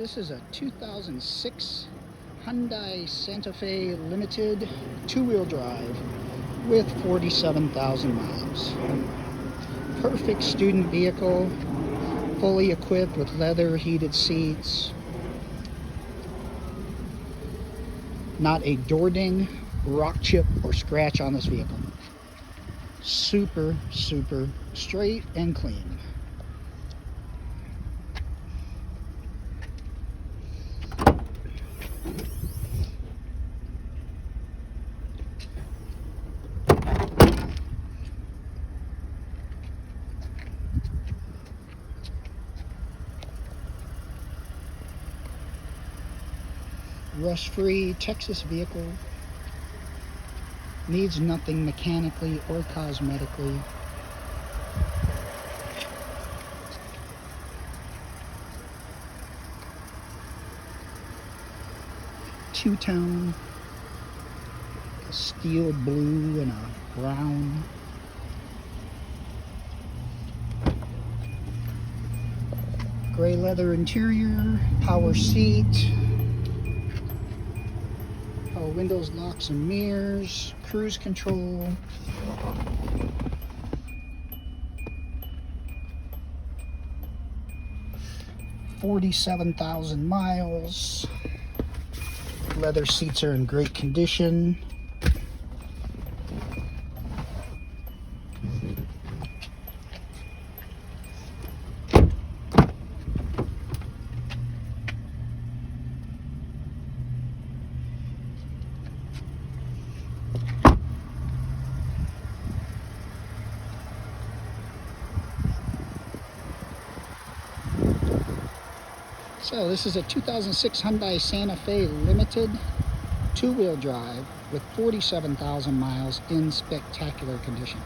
This is a 2006 Hyundai Santa Fe Limited two-wheel drive with 47,000 miles. Perfect student vehicle, fully equipped with leather heated seats. Not a door ding, rock chip, or scratch on this vehicle. Super straight and clean. Rust-free Texas vehicle. Needs nothing mechanically or cosmetically. Two-tone, a steel blue and a brown. Gray leather interior, power seat. Windows, locks and mirrors, cruise control. $47,000 miles. Leather seats are in great condition. So this is a 2006 Hyundai Santa Fe Limited two-wheel drive with 47,000 miles in spectacular condition.